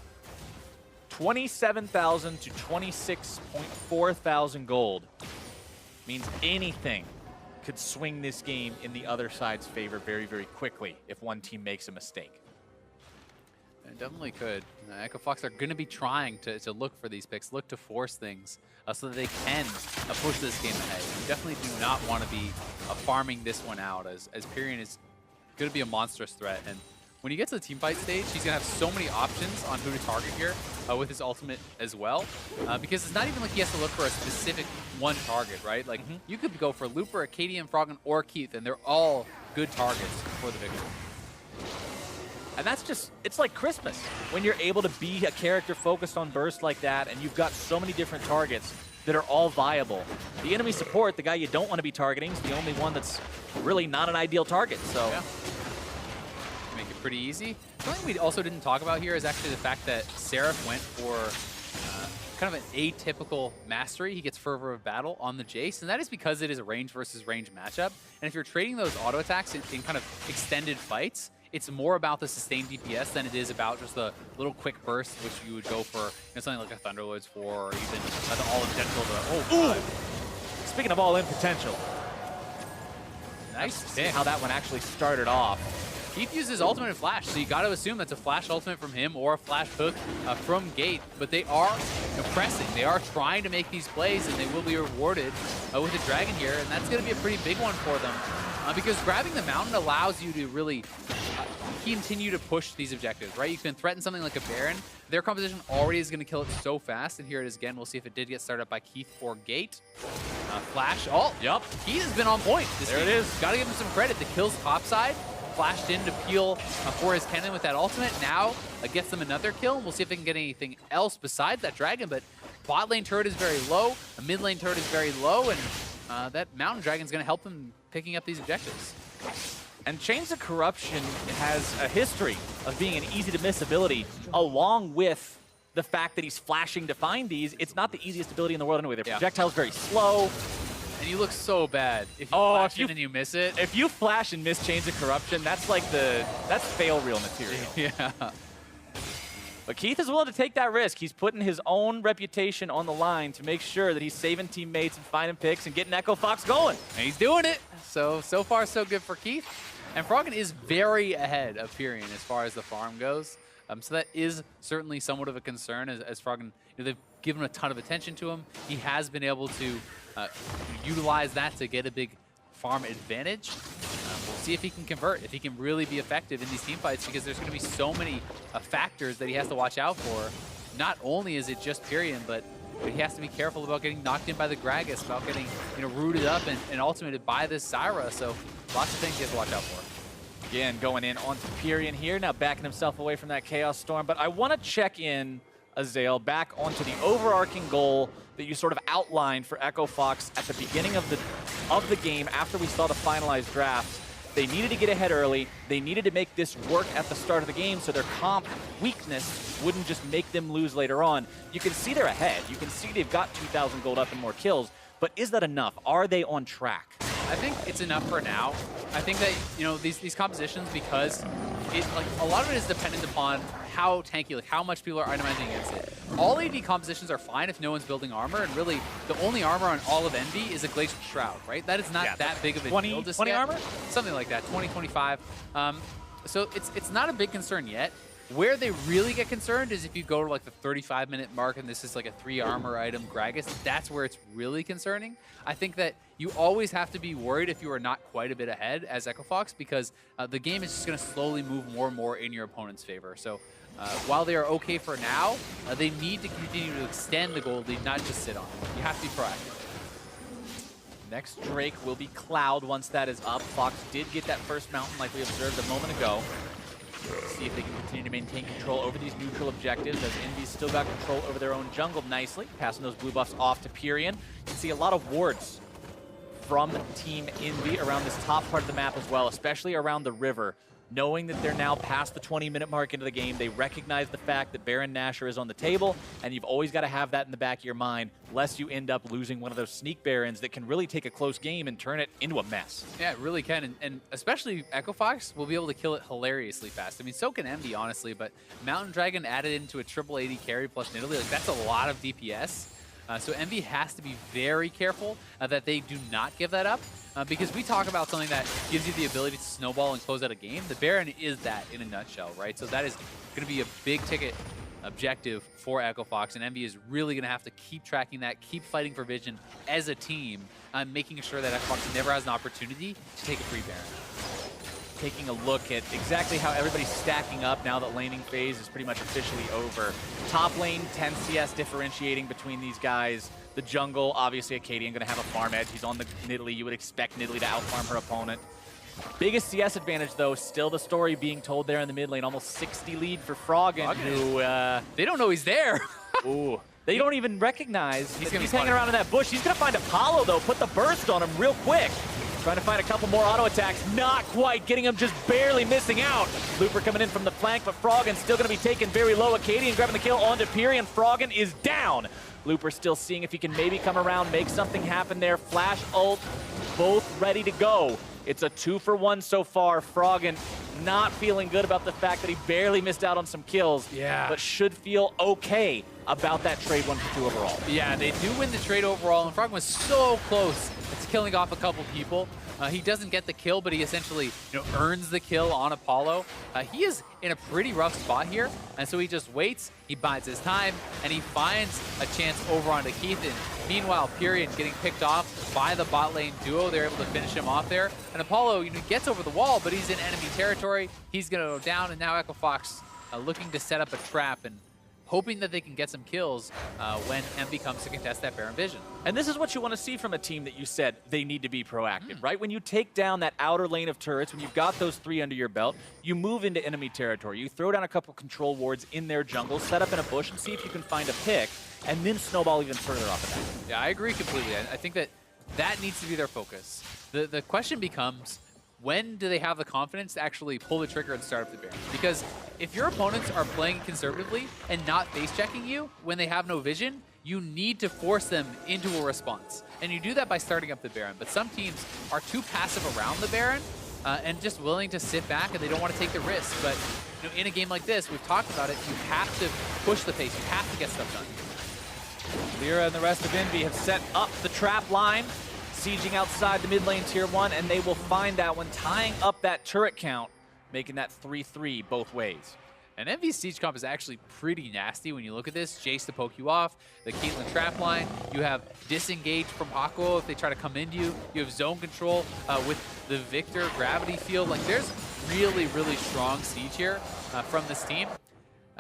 27,000 to 26.4 thousand gold. Means anything could swing this game in the other side's favor very, very quickly if one team makes a mistake. It definitely could. Echo Fox are going to be trying to look for these picks, look to force things so that they can push this game ahead. You definitely do not want to be farming this one out, as Pyrian is going to be a monstrous threat. And when you get to the team fight stage, he's going to have so many options on who to target here with his ultimate as well. Because it's not even like he has to look for a specific one target, right? Like, you could go for Looper, Acadian, Froggen, or Keith, and they're all good targets for the victory. And that's just, it's like Christmas. When you're able to be a character focused on burst like that, and you've got so many different targets that are all viable. The enemy support, the guy you don't want to be targeting, is the only one that's really not an ideal target, so. Yeah. Make it pretty easy. Something we also didn't talk about here is actually the fact that Seraph went for kind of an atypical mastery. He gets Fervor of Battle on the Jace, and that is because it is a range versus range matchup. And if you're trading those auto attacks in kind of extended fights, it's more about the sustained DPS than it is about just the little quick burst, which you would go for something like a Thunderlord's 4, or even the all-in potential. Speaking of all-in potential. Nice. See how that one actually started off. Keith uses ultimate and flash, so you got to assume that's a flash ultimate from him or a flash hook from Gate. But they are pressing. They are trying to make these plays, and they will be rewarded with a dragon here, and that's going to be a pretty big one for them. Because grabbing the mountain allows you to really continue to push these objectives, right? You can threaten something like a Baron. Their composition already is going to kill it so fast, and here it is again. We'll see if it did get started up by Keith or Gate. Flash. Oh, yep. Keith has been on point. There it is. Got to give him some credit. The kill's topside. Flashed in to peel for his cannon with that ultimate. Now gets them another kill, and we'll see if they can get anything else besides that dragon. But bot lane turret is very low. The mid lane turret is very low, and that mountain dragon is going to help them picking up these objectives. And Chains of Corruption has a history of being an easy-to-miss ability, along with the fact that he's flashing to find these. It's not the easiest ability in the world anyway. Their projectile's very slow. And you look so bad if you flash in and you miss it. If you flash and miss Chains of Corruption, that's like that's fail reel material. Yeah. But Keith is willing to take that risk. He's putting his own reputation on the line to make sure that he's saving teammates and finding picks and getting Echo Fox going. And he's doing it. So far, so good for Keith. And Froggen is very ahead of Pyrion as far as the farm goes. So that is certainly somewhat of a concern as Froggen, they've given a ton of attention to him. He has been able to utilize that to get a big farm advantage. We'll see if he can convert, if he can really be effective in these team fights, because there's going to be so many factors that he has to watch out for. Not only is it just Pyrion, but he has to be careful about getting knocked in by the Gragas, about getting rooted up and ultimated by this Zyra. So lots of things he has to watch out for. Again, going in onto Pyrion here, now backing himself away from that Chaos Storm. But I want to check in, Azael, back onto the overarching goal that you sort of outlined for Echo Fox at the beginning of the game after we saw the finalized draft. They needed to get ahead early. They needed to make this work at the start of the game so their comp weakness wouldn't just make them lose later on. You can see they're ahead. You can see they've got 2,000 gold up and more kills. But is that enough? Are they on track? I think it's enough for now. I think that, these compositions, because a lot of it is dependent upon how tanky, how much people are itemizing against it. All AD compositions are fine if no one's building armor, and really the only armor on all of Envy is a Glacial Shroud, right? That is not that big of a deal to 20 armor? Something like that, 20, 25. So it's not a big concern yet. Where they really get concerned is if you go to like the 35-minute mark and this is like a 3 armor item Gragas, that's where it's really concerning. I think that you always have to be worried if you are not quite a bit ahead as Echo Fox, because the game is just going to slowly move more and more in your opponent's favor. So while they are okay for now, they need to continue to extend the gold lead, not just sit on it. You have to be proactive. Next Drake will be Cloud once that is up. Fox did get that first mountain like we observed a moment ago. See if they can continue to maintain control over these neutral objectives, as Envy's still got control over their own jungle nicely, passing those blue buffs off to Pyrion. You can see a lot of wards from Team Envy around this top part of the map as well, especially around the river. Knowing that they're now past the 20-minute mark into the game, they recognize the fact that Baron Nashor is on the table, and you've always got to have that in the back of your mind, lest you end up losing one of those sneak Barons that can really take a close game and turn it into a mess. Yeah, it really can, and especially Echo Fox will be able to kill it hilariously fast. I mean, so can Envy, honestly, but Mountain Dragon added into a triple AD carry plus Nidalee, that's a lot of DPS. So Envy has to be very careful that they do not give that up, because we talk about something that gives you the ability to snowball and close out a game. The Baron is that in a nutshell, right? So that is going to be a big ticket objective for Echo Fox, and Envy is really going to have to keep tracking that, keep fighting for vision as a team, making sure that Echo Fox never has an opportunity to take a free Baron. Taking a look at exactly how everybody's stacking up now that laning phase is pretty much officially over. Top lane, 10 CS differentiating between these guys. The jungle, obviously Acadian going to have a farm edge. He's on the Nidalee. You would expect Nidalee to outfarm her opponent. Biggest CS advantage, though, still the story being told there in the mid lane. Almost 60 lead for Froggen, who... they don't know he's there. Ooh. They don't even recognize he's hanging around in that bush. He's going to find Apollo, though. Put the burst on him real quick. Trying to find a couple more auto attacks. Not quite getting him, just barely missing out. Looper coming in from the flank, but Froggen still going to be taken very low. Acadian grabbing the kill onto Pyrion. Froggen is down. Looper still seeing if he can maybe come around, make something happen there. Flash ult, both ready to go. It's a 2-for-1 so far. Froggen not feeling good about the fact that he barely missed out on some kills, but should feel okay about that trade 1-for-2 overall. Yeah, they do win the trade overall, and Froggen was so close to killing off a couple people. He doesn't get the kill, but he essentially earns the kill on Apollo. He is in a pretty rough spot here, and so he just waits, he bides his time, and he finds a chance over onto Keith. And meanwhile, Pyrion getting picked off by the bot lane duo. They're able to finish him off there. And Apollo gets over the wall, but he's in enemy territory. He's going to go down, and now Echo Fox looking to set up a trap and hoping that they can get some kills when Envy comes to contest that Baron Vision. And this is what you want to see from a team that you said they need to be proactive, right? When you take down that outer lane of turrets, when you've got those 3 under your belt, you move into enemy territory. You throw down a couple control wards in their jungle, set up in a bush, and see if you can find a pick, and then snowball even further off of that. Yeah, I agree completely. I think that needs to be their focus. The question becomes, when do they have the confidence to actually pull the trigger and start up the Baron? Because if your opponents are playing conservatively and not face checking you when they have no vision, you need to force them into a response. And you do that by starting up the Baron. But some teams are too passive around the Baron and just willing to sit back, and they don't want to take the risk. But in a game like this, we've talked about it, you have to push the pace. You have to get stuff done. Lyra and the rest of EnVy have set up the trap line, sieging outside the mid lane tier 1, and they will find that when tying up that turret count, making that 3-3 both ways. And EnVy's siege comp is actually pretty nasty when you look at this. Jace to poke you off, the Caitlyn trap line. You have disengage from Aqua if they try to come into you. You have zone control with the Victor gravity field. Like, there's really, really strong siege here from this team.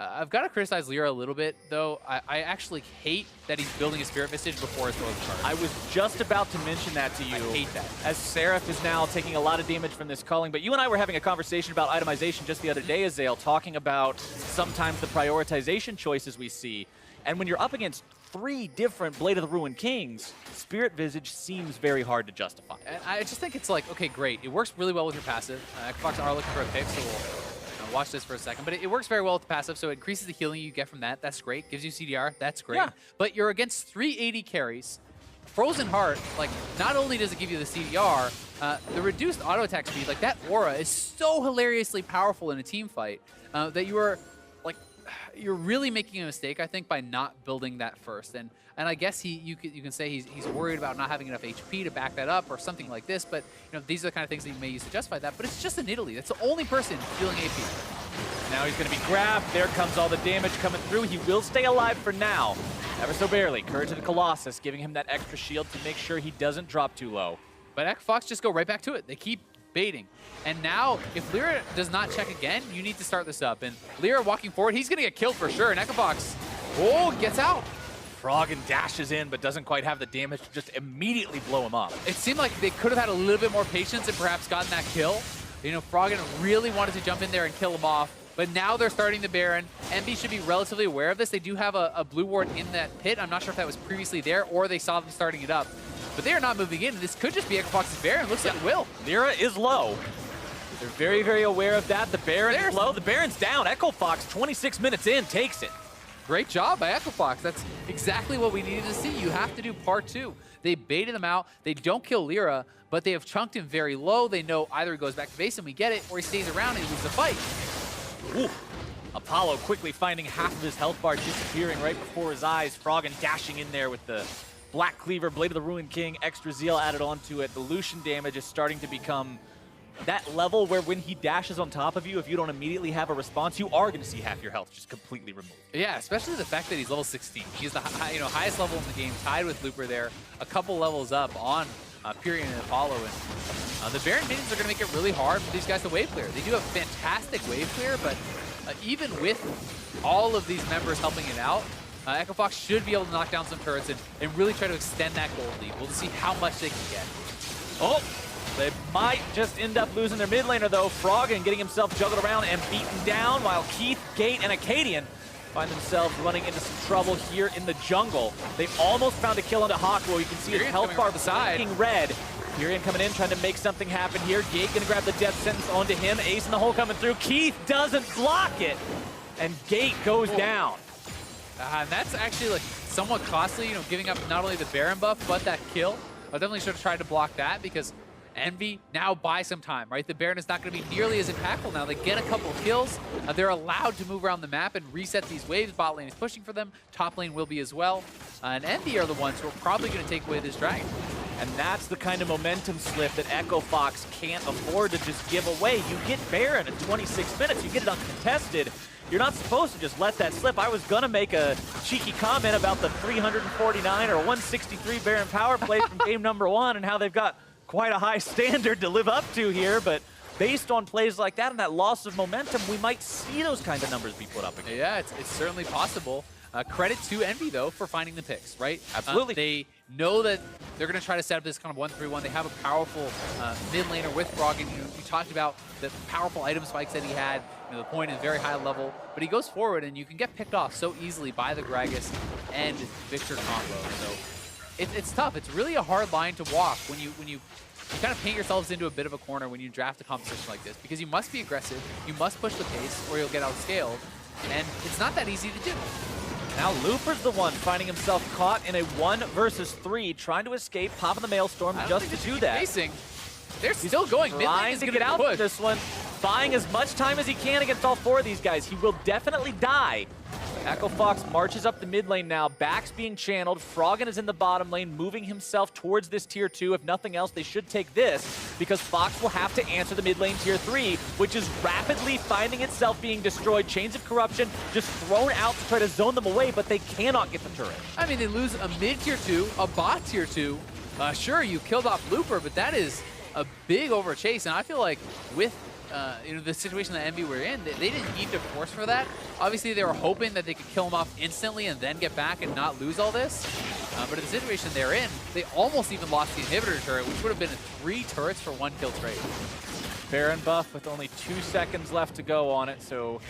I've got to criticize Lyra a little bit, though. I actually hate that he's building a Spirit Visage before his throw charge. I was just about to mention that to you. I hate that. As Seraph is now taking a lot of damage from this culling. But you and I were having a conversation about itemization just the other day, Azael, talking about sometimes the prioritization choices we see. And when you're up against 3 different Blade of the Ruined Kings, Spirit Visage seems very hard to justify. And I just think it's like, okay, great. It works really well with your passive. Xbox are looking for a pick, so we'll watch this for a second. But it works very well with the passive, so it increases the healing you get from that. That's great. Gives you CDR. That's great. Yeah. But you're against 380 carries. Frozen Heart, like, not only does it give you the CDR, the reduced auto attack speed, like, that aura is so hilariously powerful in a team fight that you are, like, you're really making a mistake, I think, by not building that first. And I guess you can say he's worried about not having enough HP to back that up or something like this. But these are the kind of things that you may use to justify that. But it's just an Italy. That's the only person dealing AP. Now he's going to be grabbed. There comes all the damage coming through. He will stay alive for now, ever so barely. Courage of the Colossus giving him that extra shield to make sure he doesn't drop too low. But Echo Fox just go right back to it. They keep baiting. And now, if Lyra does not check again, you need to start this up. And Lyra walking forward, he's going to get killed for sure. And Echo Fox, gets out. Froggen dashes in, but doesn't quite have the damage to just immediately blow him up. It seemed like they could have had a little bit more patience and perhaps gotten that kill. Froggen really wanted to jump in there and kill him off. But now they're starting the Baron. EnVy should be relatively aware of this. They do have a blue ward in that pit. I'm not sure if that was previously there or they saw them starting it up. But they are not moving in. This could just be Echo Fox's Baron. Looks like it will. Lyra is low. They're very, very aware of that. The Baron is low. The Baron's down. Echo Fox, 26 minutes in, takes it. Great job by Echo Fox. That's exactly what we needed to see. You have to do part 2. They baited him out. They don't kill Lyra, but they have chunked him very low. They know either he goes back to base and we get it, or he stays around and he loses the fight. Ooh. Apollo quickly finding half of his health bar disappearing right before his eyes. Froggen dashing in there with the Black Cleaver, Blade of the Ruined King, extra zeal added onto it. The Lucian damage is starting to become that level where when he dashes on top of you, if you don't immediately have a response, you are going to see half your health just completely removed. Yeah, especially the fact that he's level 16. He's the highest level in the game, tied with Looper there, a couple levels up on Pyrian and Apollo. And the Baron minions are going to make it really hard for these guys to wave clear. They do have fantastic wave clear, but even with all of these members helping it out, Echo Fox should be able to knock down some turrets and really try to extend that gold lead. We'll see how much they can get. Oh! They might just end up losing their mid laner, though. Froggen getting himself juggled around and beaten down, while Keith, Gate, and Acadian find themselves running into some trouble here in the jungle. They almost found a kill onto Hawkwo. You can see his health bar blinking red. Pyrian coming in, trying to make something happen here. Gate gonna grab the death sentence onto him. Ace in the hole coming through. Keith doesn't block it, and Gate goes down. And that's actually like somewhat costly, giving up not only the Baron buff, but that kill. I definitely should have tried to block that because EnVy now buy some time, right? The Baron is not going to be nearly as impactful now. They get a couple kills. They're allowed to move around the map and reset these waves. Bot lane is pushing for them. Top lane will be as well. And EnVy are the ones who are probably going to take away this dragon. And that's the kind of momentum slip that Echo Fox can't afford to just give away. You get Baron in 26 minutes. You get it uncontested. You're not supposed to just let that slip. I was going to make a cheeky comment about the 349 or 163 Baron power play from game number 1 and how they've got quite a high standard to live up to here, but based on plays like that and that loss of momentum, we might see those kind of numbers be put up again. Yeah, it's certainly possible. Credit to EnVy, though, for finding the picks, right? Absolutely. They know that they're going to try to set up this kind of 1-3-1. They have a powerful mid laner with Froggen. You talked about the powerful item spikes that he had. The point is very high level, but he goes forward, and you can get picked off so easily by the Gragas and Victor combo. So it's tough. It's really a hard line to walk when you kind of paint yourselves into a bit of a corner when you draft a composition like this, because you must be aggressive, you must push the pace, or you'll get outscaled, and it's not that easy to do. Now Looper's the one finding himself caught in a 1 versus 3, trying to escape, popping the Maelstrom just to do that. Facing. They're still going. Mid lane Trying is to gonna get out push. of this one, buying as much time as he can against all 4 of these guys. He will definitely die. Echo Fox marches up the mid lane now. Back's being channeled. Froggen is in the bottom lane, moving himself towards this tier 2. If nothing else, they should take this, because Fox will have to answer the mid lane tier 3, which is rapidly finding itself being destroyed. Chains of Corruption just thrown out to try to zone them away, but they cannot get the turret. I mean, they lose a mid tier 2, a bot tier 2. Sure, you killed off Looper, but that is a big overchase, and I feel like with the situation that EnVy were in, they didn't need to force for that. Obviously, they were hoping that they could kill him off instantly and then get back and not lose all this. But in the situation they're in, they almost even lost the inhibitor turret, which would have been 3 turrets for 1 kill trade. Baron buff with only 2 seconds left to go on it, so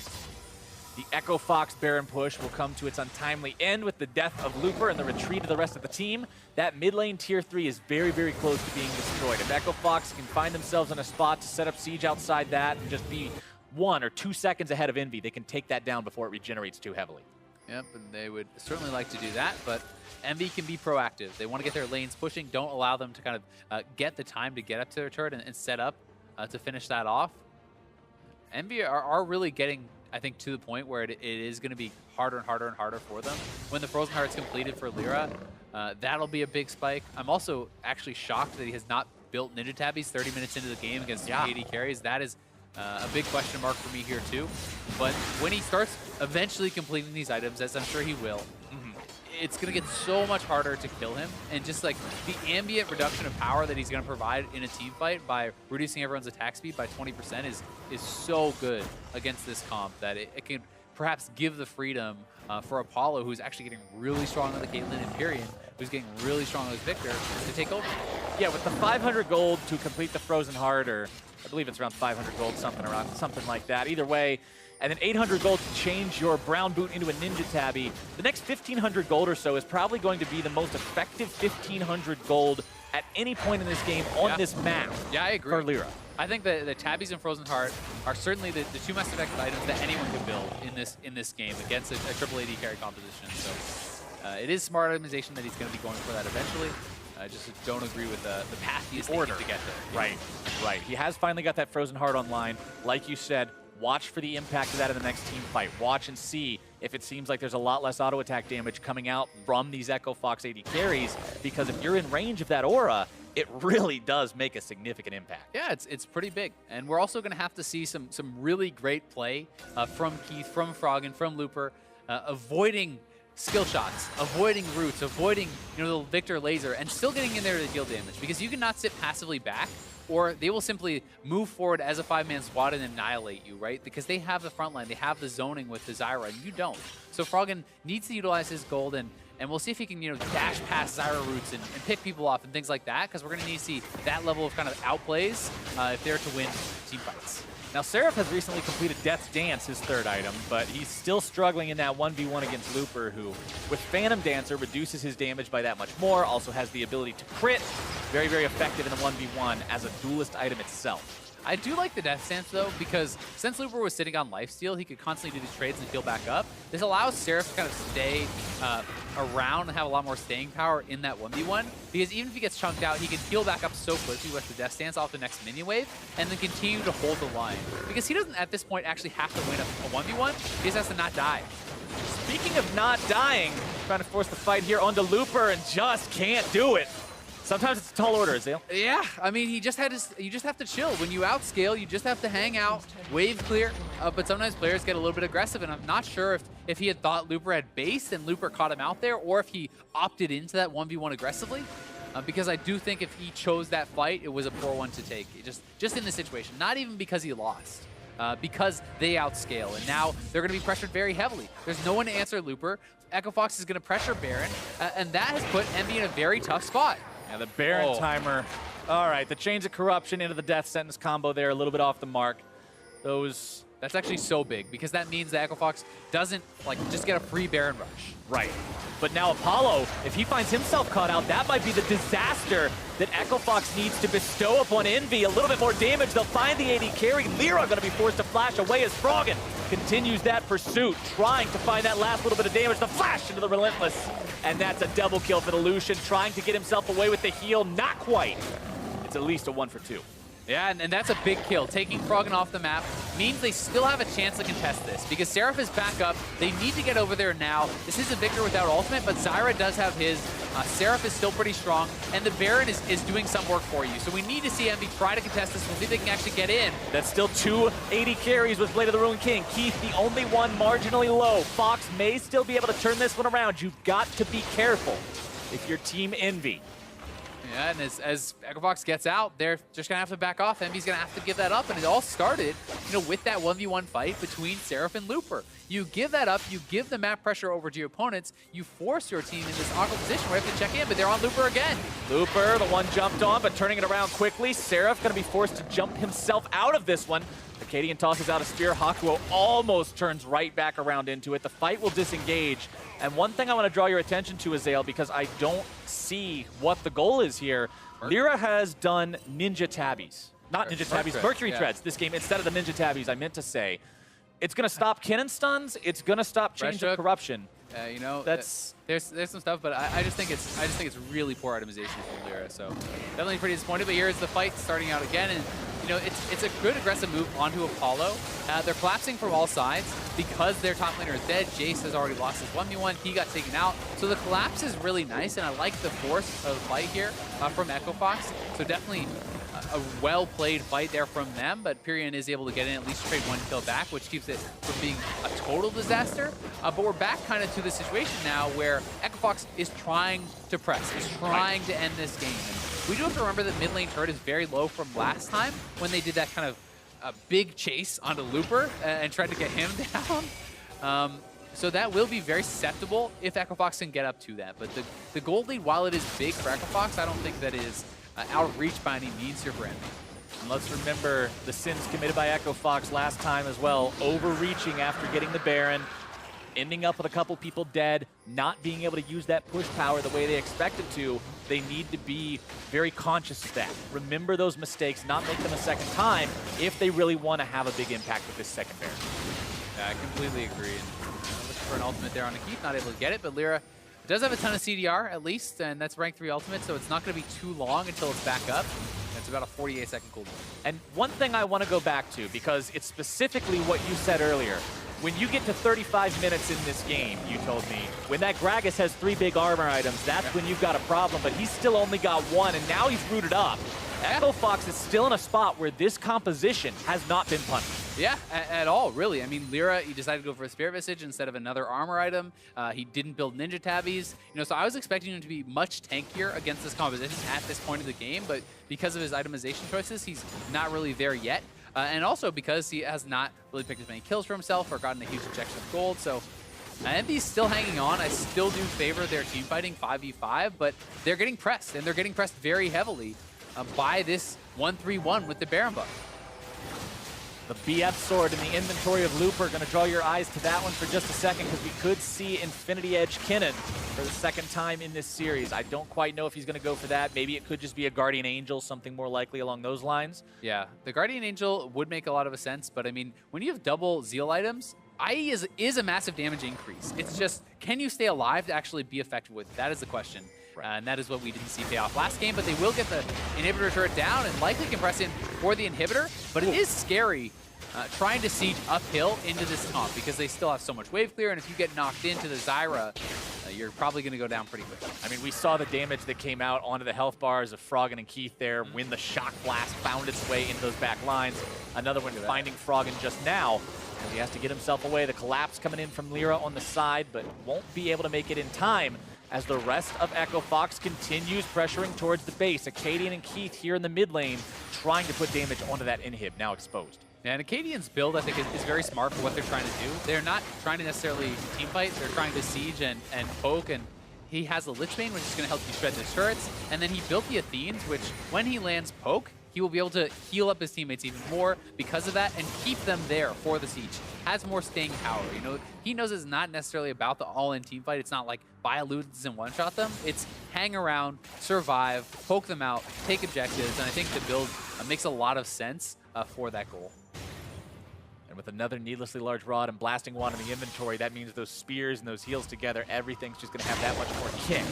the Echo Fox Baron push will come to its untimely end with the death of Looper and the retreat of the rest of the team. That mid lane tier 3 is very, very close to being destroyed. If Echo Fox can find themselves in a spot to set up siege outside that and just be 1 or 2 seconds ahead of EnVy, they can take that down before it regenerates too heavily. Yep, and they would certainly like to do that, but EnVy can be proactive. They want to get their lanes pushing. Don't allow them to kind of get the time to get up to their turret and set up to finish that off. EnVy are really getting, I think, to the point where it is going to be harder and harder and harder for them. When the Frozen Heart's completed for Lyra, that'll be a big spike. I'm also actually shocked that he has not built Ninja Tabbies 30 minutes into the game against AD carries. That is a big question mark for me here too. But when he starts eventually completing these items, as I'm sure he will, it's going to get so much harder to kill him. And just like the ambient reduction of power that he's going to provide in a team fight by reducing everyone's attack speed by 20% is so good against this comp that it can perhaps give the freedom for Apollo, who's actually getting really strong on the Caitlyn, and Pyrion, who's getting really strong on his Victor, to take over. Yeah, with the 500 gold to complete the Frozen Heart, or I believe it's around 500 gold, something like that. Either way, and then 800 gold to change your brown boot into a Ninja Tabby. The next 1,500 gold or so is probably going to be the most effective 1,500 gold at any point in this game on this map. Yeah, I agree. For Lyra. I think the Tabbies and Frozen Heart are certainly the 2 most effective items that anyone can build in this game against a triple AD carry composition. So it is smart optimization that he's going to be going for that eventually. I just don't agree with the path he's taking to get there. Right. He has finally got that Frozen Heart online. Like you said, watch for the impact of that in the next team fight. Watch and see if it seems like there's a lot less auto attack damage coming out from these Echo Fox AD carries, because if you're in range of that aura, it really does make a significant impact. Yeah, it's pretty big. And we're also going to have to see some really great play from Keith, from Froggen, from Looper, avoiding skill shots, avoiding roots, avoiding the Victor laser, and still getting in there to deal damage, because you cannot sit passively back, or they will simply move forward as a 5-man squad and annihilate you, right? Because they have the front line, they have the zoning with the Zyra, and you don't. So Froggen needs to utilize his gold, and we'll see if he can, dash past Zyra roots and pick people off and things like that, because we're going to need to see that level of kind of outplays if they're to win team fights. Now, Seraph has recently completed Death's Dance, his 3rd item, but he's still struggling in that 1v1 against Looper, who, with Phantom Dancer, reduces his damage by that much more, also has the ability to crit. Very, very effective in the 1v1 as a duelist item itself. I do like the Death Stance, though, because since Looper was sitting on lifesteal, he could constantly do these trades and heal back up. This allows Seraph to kind of stay around and have a lot more staying power in that 1v1, because even if he gets chunked out, he can heal back up so quickly with the Death Stance off the next minion wave, and then continue to hold the line. Because he doesn't, at this point, actually have to win a 1v1. He just has to not die. Speaking of not dying, trying to force the fight here onto Looper and just can't do it. Sometimes it's a tall order, Azale. Yeah, I mean, you just have to chill. When you outscale, you just have to hang out, wave clear. But sometimes players get a little bit aggressive, and I'm not sure if he had thought Looper had base and Looper caught him out there, or if he opted into that 1v1 aggressively. Because I do think if he chose that fight, it was a poor one to take. Just in this situation, not even because he lost. Because they outscale, and now they're going to be pressured very heavily. There's no one to answer Looper. Echo Fox is going to pressure Baron, and that has put EnVy in a very tough spot. Yeah, the Baron timer. All right, the Chains of Corruption into the Death Sentence combo there, a little bit off the mark. That's actually so big, because that means that Echo Fox doesn't just get a free Baron rush. Right. But now Apollo, if he finds himself caught out, that might be the disaster that Echo Fox needs to bestow upon EnVy. A little bit more damage. They'll find the AD carry. Lyra going to be forced to flash away as Froggen continues that pursuit, trying to find that last little bit of damage. The flash into the Relentless, and that's a double kill for the Lucian, trying to get himself away with the heal. Not quite. It's at least a 1 for 2. Yeah, and that's a big kill. Taking Froggen off the map means they still have a chance to contest this because Seraph is back up. They need to get over there now. This is a Victor without ultimate, but Zyra does have his. Seraph is still pretty strong, and the Baron is doing some work for you. So we need to see EnVy try to contest this. We'll see if they can actually get in. That's still 2 AD carries with Blade of the Ruined King. Keith, the only one marginally low. Fox may still be able to turn this one around. You've got to be careful if you're Team EnVy. Yeah, and as Echo Fox gets out, they're just going to have to back off. EnVy's going to have to give that up, and it all started, with that 1v1 fight between Seraph and Looper. You give that up, you give the map pressure over to your opponents, you force your team in this awkward position where you have to check in, but they're on Looper again. Looper, the one jumped on, but turning it around quickly. Seraph going to be forced to jump himself out of this one. Acadian tosses out a spear. Hakuo almost turns right back around into it. The fight will disengage. And one thing I want to draw your attention to, Azael, because I don't see what the goal is here. Lyra has done ninja tabbies. Not ninja tabbies, Mercury treads this game instead of the ninja tabbies, I meant to say. It's going to stop cannon stuns. It's going to stop change of corruption. That's there's some stuff, but I just think it's really poor itemization from Lyra. So definitely pretty disappointed. But here's the fight starting out again, and it's a good aggressive move onto Apollo. They're collapsing from all sides because their top laner is dead. Jace has already lost his 1v1. He got taken out. So the collapse is really nice, and I like the force of the fight here from Echo Fox. So definitely a well-played fight there from them, but Pyrion is able to get in, at least trade 1 kill back, which keeps it from being a total disaster. But we're back kind of to the situation now where Echo Fox is trying to press, is trying to end this game. And we do have to remember that mid lane turret is very low from last time when they did that kind of big chase onto Looper and tried to get him down. So that will be very susceptible if Echo Fox can get up to that. But the gold lead, while it is big for Echo Fox, I don't think that is out of reach by any means here for EnVy. And let's remember the sins committed by Echo Fox last time as well. Overreaching after getting the Baron, ending up with a couple people dead, not being able to use that push power the way they expected to. They need to be very conscious of that. Remember those mistakes, not make them a second time if they really want to have a big impact with this second Baron. Yeah, I completely agree. And, looking for an ultimate there on Keith, not able to get it, but Lyra does have a ton of CDR at least, and that's rank 3 ultimate, so it's not going to be too long until it's back up. It's about a 48-second cooldown. And one thing I want to go back to, because it's specifically what you said earlier. When you get to 35 minutes in this game, you told me, when that Gragas has 3 big armor items, that's when you've got a problem, but he's still only got 1, and now he's rooted up. Echo Fox is still in a spot where this composition has not been punished. Yeah, at all, really. I mean, Lyra, he decided to go for a Spirit Visage instead of another armor item. He didn't build Ninja Tabbies. So I was expecting him to be much tankier against this composition at this point of the game, but because of his itemization choices, he's not really there yet. And also because he has not really picked as many kills for himself or gotten a huge injection of gold. So EnVy's still hanging on. I still do favor their team fighting 5v5, but they're getting pressed, and they're getting pressed very heavily by this 1-3-1 with the Baron buff. The BF sword in the inventory of Looper. Going to draw your eyes to that one for just a second because we could see Infinity Edge Kinnan for the second time in this series. I don't quite know if he's going to go for that. Maybe it could just be a Guardian Angel, something more likely along those lines. Yeah, the Guardian Angel would make a lot of sense, but I mean, when you have double Zeal items, IE is a massive damage increase. It's just, can you stay alive to actually be effective with it? That is the question. And that is what we didn't see pay off last game, but they will get the inhibitor turret down and likely can press in for the inhibitor, but it is scary trying to siege uphill into this comp because they still have so much wave clear, and if you get knocked into the Zyra, you're probably going to go down pretty quickly. I mean, we saw the damage that came out onto the health bars of Froggen and Keith there when the shock blast found its way into those back lines. Another one finding Froggen just now. And he has to get himself away. The collapse coming in from Lyra on the side, but won't be able to make it in time as the rest of Echo Fox continues pressuring towards the base. Acadian and Keith here in the mid lane trying to put damage onto that inhib, now exposed. Yeah, and Acadian's build, I think, is very smart for what they're trying to do. They're not trying to necessarily team fight. They're trying to siege and poke, and he has a Lich Bane, which is going to help you shred the turrets. And then he built the Athenes, which when he lands poke, he will be able to heal up his teammates even more because of that and keep them there for the siege. Has more staying power. He knows it's not necessarily about the all-in team fight. It's not like buy elutes and one-shot them. It's hang around, survive, poke them out, take objectives, and I think the build makes a lot of sense for that goal. And with another needlessly large rod and blasting wand in the inventory. That means those spears and those heals together, everything's just going to have that much more kick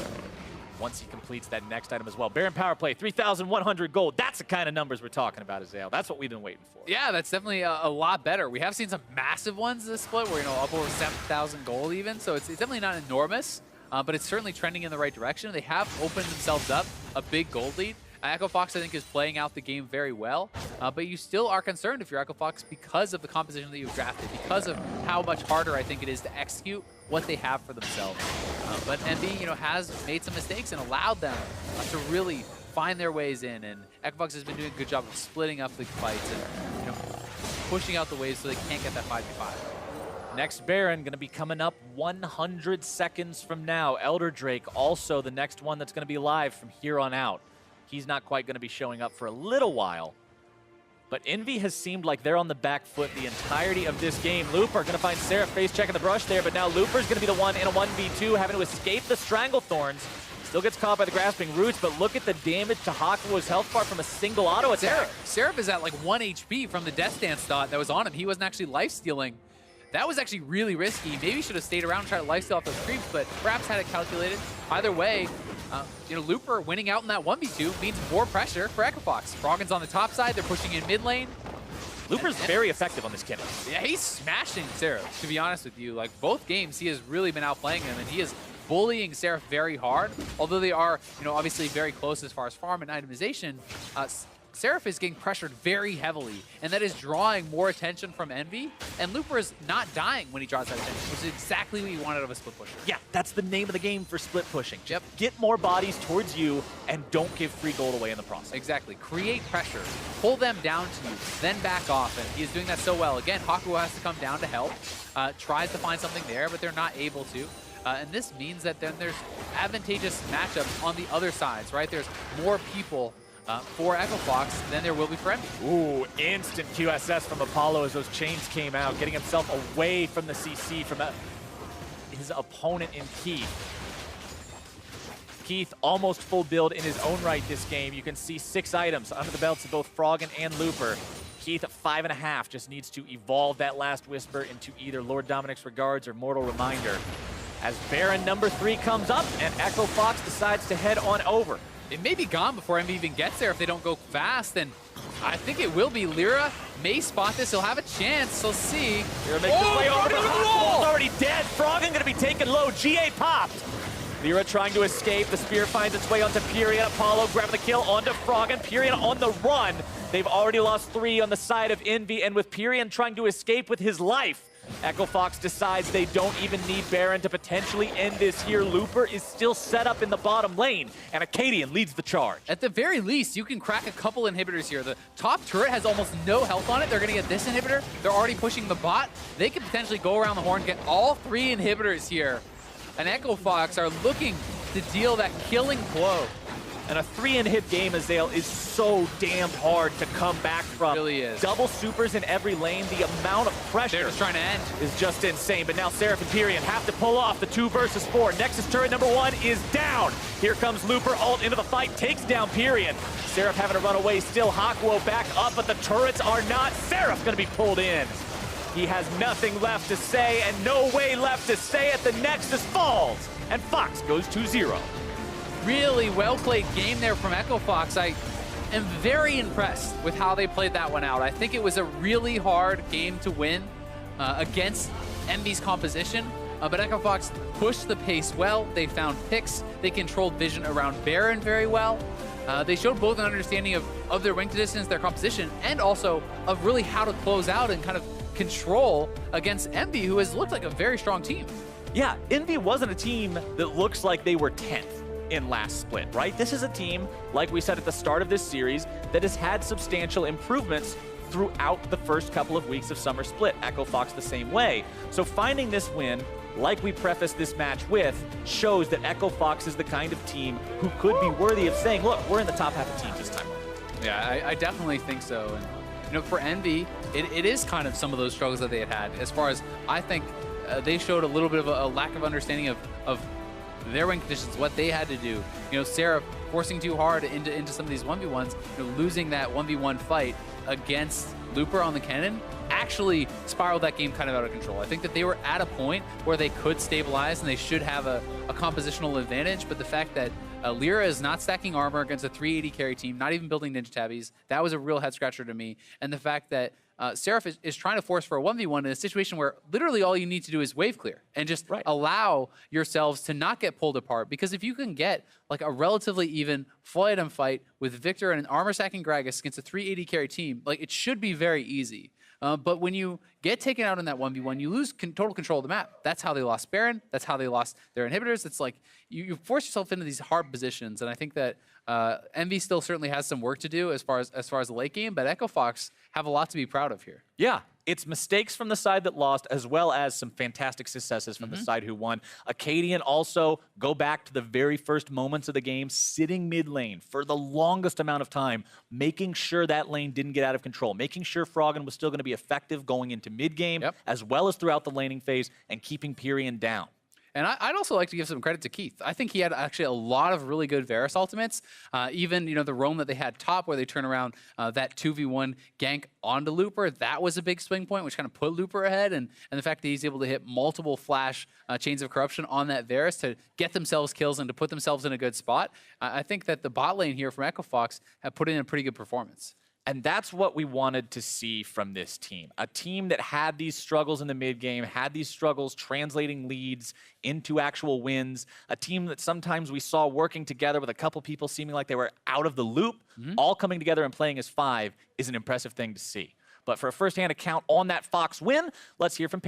once he completes that next item as well. Baron power play, 3,100 gold. That's the kind of numbers we're talking about, Azael. That's what we've been waiting for. Yeah, that's definitely a lot better. We have seen some massive ones this split where, up over 7,000 gold even, so it's definitely not enormous, but it's certainly trending in the right direction. They have opened themselves up a big gold lead. Echo Fox, I think, is playing out the game very well, but you still are concerned if you're Echo Fox because of the composition that you've drafted, because of how much harder I think it is to execute what they have for themselves. But EnVy, has made some mistakes and allowed them to really find their ways in, and Echo Fox has been doing a good job of splitting up the fights and pushing out the waves so they can't get that 5v5. Next Baron going to be coming up 100 seconds from now. Elder Drake also the next one that's going to be live from here on out. He's not quite going to be showing up for a little while. But EnVy has seemed like they're on the back foot the entirety of this game. Looper going to find Seraph face checking the brush there, but now Looper's going to be the one in a 1v2 having to escape the Stranglethorns. Still gets caught by the Grasping Roots, but look at the damage to Hakuo's health bar from a single auto attack. Seraph is at like 1 HP from the Death Dance thought that was on him. He wasn't actually life-stealing. That was actually really risky. Maybe he should have stayed around and tried to lifesteal off those creeps, but perhaps had it calculated. Either way, Looper winning out in that 1v2 means more pressure for Echo Fox. Froggen's on the top side. They're pushing in mid lane. Looper's very effective on this kid. Yeah, he's smashing Seraph, to be honest with you. Like, both games, he has really been outplaying him, and he is bullying Seraph very hard. Although they are, obviously very close as far as farm and itemization, Seraph is getting pressured very heavily, and that is drawing more attention from EnVy, and Looper is not dying when he draws that attention, which is exactly what you want out of a split pusher. Yeah, that's the name of the game for split pushing. Yep. Get more bodies towards you, and don't give free gold away in the process. Exactly. Create pressure. Pull them down to you, then back off, and he is doing that so well. Again, Hakuo has to come down to help, tries to find something there, but they're not able to. And this means that then there's advantageous matchups on the other sides, right? There's more people for Echo Fox than there will be for EnVy. Ooh, instant QSS from Apollo as those chains came out, getting himself away from the CC from his opponent in Keith. Keith almost full build in his own right this game. You can see 6 items under the belts of both Froggen and Looper. Keith at 5.5 just needs to evolve that last Whisper into either Lord Dominic's Regards or Mortal Reminder. As Baron number 3 comes up and Echo Fox decides to head on over. It may be gone before EnVy even gets there if they don't go fast, and I think it will be. Lyra may spot this. He'll have a chance. He'll see. Lyra makes his way over. Hakuo's already dead. Froggen going to be taken low. GA popped. Lyra trying to escape. The spear finds its way onto Pyrian. Apollo grabbing the kill onto Froggen. Pyrian on the run. They've already lost 3 on the side of EnVy, and with Pyrian trying to escape with his life, Echo Fox decides they don't even need Baron to potentially end this here. Looper is still set up in the bottom lane, and Acadian leads the charge. At the very least, you can crack a couple inhibitors here. The top turret has almost no health on it. They're going to get this inhibitor. They're already pushing the bot. They could potentially go around the horn, get all 3 inhibitors here. And Echo Fox are looking to deal that killing blow. And a 3-inhib game, Azael, is so damn hard to come back from. It really is. Double supers in every lane. The amount of pressure they're just trying to end is just insane. But now Seraph and Pyrian have to pull off the 2 versus 4. Nexus turret number 1 is down. Here comes Looper, ult into the fight, takes down Pyrian. Seraph having to run away still. Hakuo back up, but the turrets are not. Seraph going to be pulled in. He has nothing left to say and no way left to say it. The Nexus falls, and Fox goes 2-0. Really well-played game there from Echo Fox. I am very impressed with how they played that one out. I think it was a really hard game to win against EnVy's composition, but Echo Fox pushed the pace well. They found picks. They controlled vision around Baron very well. They showed both an understanding of their wing distance, their composition, and also of really how to close out and kind of control against EnVy, who has looked like a very strong team. Yeah, EnVy wasn't a team that looks like they were 10th in last split, right? This is a team, like we said at the start of this series, that has had substantial improvements throughout the first couple of weeks of Summer Split. Echo Fox the same way. So finding this win, like we prefaced this match with, shows that Echo Fox is the kind of team who could be worthy of saying, look, we're in the top half of teams this time. Yeah, I definitely think so. And for EnVy, it is kind of some of those struggles that they had. As far as I think they showed a little bit of a lack of understanding of their win conditions, what they had to do. Seraph forcing too hard into some of these 1v1s, losing that 1v1 fight against Looper on the cannon actually spiraled that game kind of out of control. I think that they were at a point where they could stabilize and they should have a compositional advantage, but the fact that Lyra is not stacking armor against a 380 carry team, not even building ninja tabbies, that was a real head scratcher to me. And the fact that Seraph is trying to force for a 1v1 in a situation where literally all you need to do is wave clear and just allow yourselves to not get pulled apart. Because if you can get like a relatively even full item fight with Victor and an armor stacking Gragas against a 380 carry team, like it should be very easy. But when you get taken out in that 1v1, you lose total control of the map. That's how they lost Baron. That's how they lost their inhibitors. It's like you force yourself into these hard positions. And I think that EnVy still certainly has some work to do as far as the late game, but Echo Fox have a lot to be proud of here. Yeah, it's mistakes from the side that lost, as well as some fantastic successes from the side who won. Acadian also, go back to the very first moments of the game, sitting mid lane for the longest amount of time, making sure that lane didn't get out of control, making sure Froggen was still going to be effective going into mid game, as well as throughout the laning phase, and keeping Pyrian down. And I'd also like to give some credit to Keith. I think he had actually a lot of really good Varus ultimates. Even the roam that they had top where they turn around that 2v1 gank onto Looper, that was a big swing point, which kind of put Looper ahead. And the fact that he's able to hit multiple flash chains of corruption on that Varus to get themselves kills and to put themselves in a good spot. I think that the bot lane here from Echo Fox have put in a pretty good performance. And that's what we wanted to see from this team. A team that had these struggles in the mid game, had these struggles translating leads into actual wins. A team that sometimes we saw working together with a couple people seeming like they were out of the loop, all coming together and playing as 5 is an impressive thing to see. But for a first-hand account on that Fox win, let's hear from Pace.